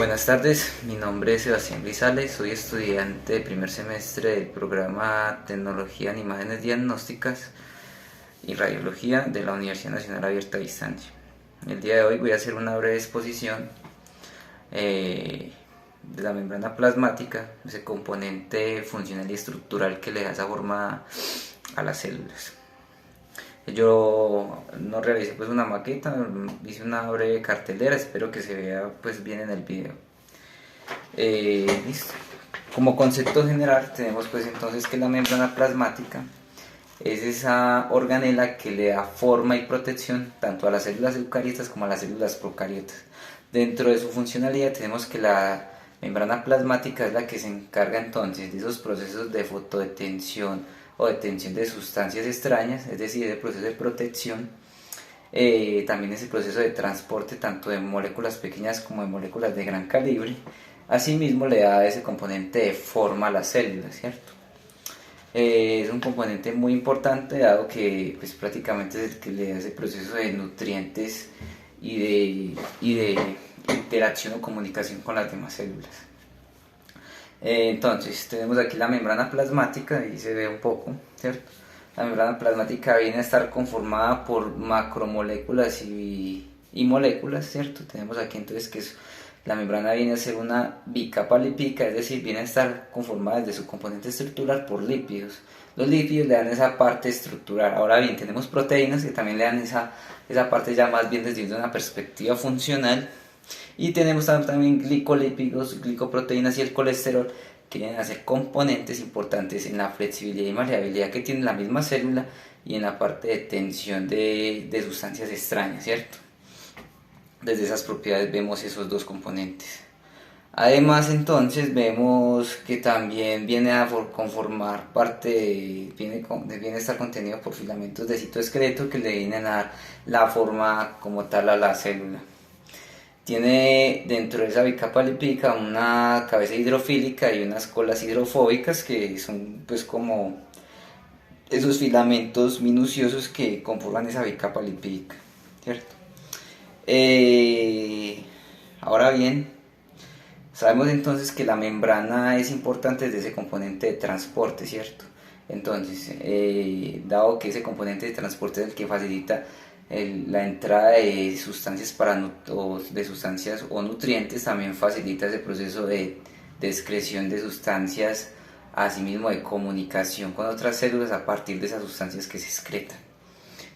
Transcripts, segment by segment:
Buenas tardes, mi nombre es Sebastián Grisales, soy estudiante de primer semestre del programa Tecnología en Imágenes Diagnósticas y Radiología de la Universidad Nacional Abierta a Distancia. El día de hoy voy a hacer una breve exposición de la membrana plasmática, ese componente funcional y estructural que le da esa forma a las células. Yo no realicé pues una maqueta, hice una breve cartelera, espero que se vea pues bien en el video. Listo. Como concepto general tenemos pues entonces que la membrana plasmática es esa organela que le da forma y protección tanto a las células eucariotas como a las células procariotas. Dentro de su funcionalidad tenemos que la membrana plasmática es la que se encarga entonces de esos procesos de fotodetención o detención de sustancias extrañas, es decir, el proceso de protección, también ese proceso de transporte tanto de moléculas pequeñas como de moléculas de gran calibre. Asimismo le da ese componente de forma a las células, ¿cierto? Es un componente muy importante dado que pues, prácticamente es el que le da ese proceso de nutrientes y de interacción o comunicación con las demás células. Entonces tenemos aquí la membrana plasmática, ahí se ve un poco, ¿cierto? La membrana plasmática viene a estar conformada por macromoléculas y moléculas, ¿cierto? Tenemos aquí entonces que la membrana viene a ser una bicapa lipídica, es decir, viene a estar conformada desde su componente estructural por lípidos. Los lípidos le dan esa parte estructural. Ahora bien, tenemos proteínas que también le dan esa parte ya más bien desde una perspectiva funcional. Y tenemos también glicolípidos, glicoproteínas y el colesterol, que vienen a ser componentes importantes en la flexibilidad y maleabilidad que tiene la misma célula y en la parte de tensión de sustancias extrañas, ¿cierto? Desde esas propiedades vemos esos dos componentes. Además entonces vemos que también viene a conformar parte, viene a estar contenido por filamentos de citoesqueleto que le vienen a dar la forma como tal a la célula. Tiene dentro de esa bicapa lipídica una cabeza hidrofílica y unas colas hidrofóbicas que son pues como esos filamentos minuciosos que conforman esa bicapa lipídica, ¿cierto? Ahora bien, sabemos entonces que la membrana es importante desde ese componente de transporte, ¿cierto? Entonces, dado que ese componente de transporte es el que facilita la entrada de sustancias de sustancias o nutrientes, también facilita ese proceso de excreción de sustancias, asimismo de comunicación con otras células a partir de esas sustancias que se excretan.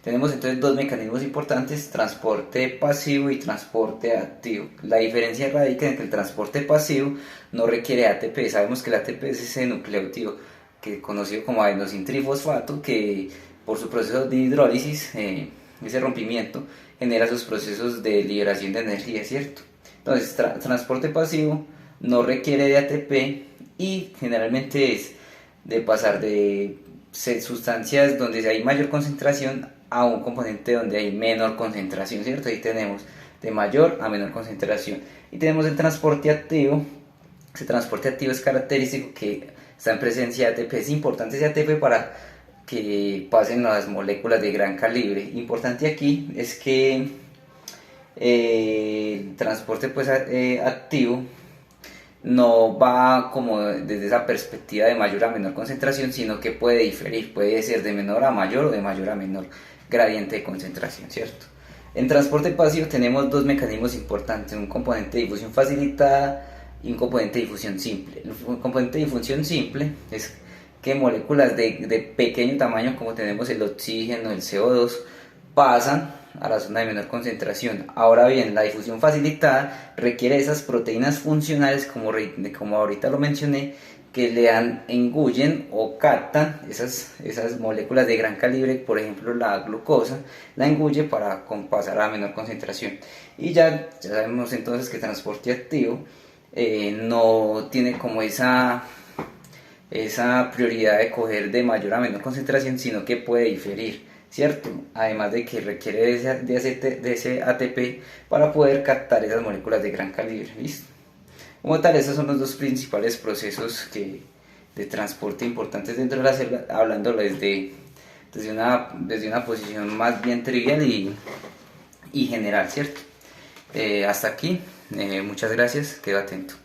Tenemos entonces dos mecanismos importantes, transporte pasivo y transporte activo. La diferencia radica en que el transporte pasivo no requiere ATP. Sabemos que el ATP es ese nucleótido que conocido como adenosintrifosfato que por su proceso de hidrólisis, ese rompimiento, genera sus procesos de liberación de energía, ¿cierto? Entonces, transporte pasivo no requiere de ATP y generalmente es de pasar de sustancias donde hay mayor concentración a un componente donde hay menor concentración, ¿cierto? Ahí tenemos de mayor a menor concentración. Y tenemos el transporte activo. Ese transporte activo es característico que está en presencia de ATP. Es importante ese ATP para que pasen las moléculas de gran calibre. Importante aquí es que el transporte pues, activo no va como desde esa perspectiva de mayor a menor concentración, sino que puede diferir, puede ser de menor a mayor o de mayor a menor gradiente de concentración, ¿cierto? En transporte pasivo tenemos dos mecanismos importantes, un componente de difusión facilitada y un componente de difusión simple. El componente de difusión simple es que moléculas de pequeño tamaño, como tenemos el oxígeno, el CO2, pasan a la zona de menor concentración. Ahora bien, la difusión facilitada requiere esas proteínas funcionales, como ahorita lo mencioné, que engullen o captan esas moléculas de gran calibre, por ejemplo la glucosa, la engulle para pasar a menor concentración. Y ya sabemos entonces que el transporte activo no tiene como esa prioridad de coger de mayor a menor concentración, sino que puede diferir, ¿cierto? Además de que requiere de ese ATP para poder captar esas moléculas de gran calibre, ¿listo? Como tal, esos son los dos principales procesos de transporte importantes dentro de la célula, hablándolo desde una posición más bien trivial y general, ¿cierto? Hasta aquí, muchas gracias, quedo atento.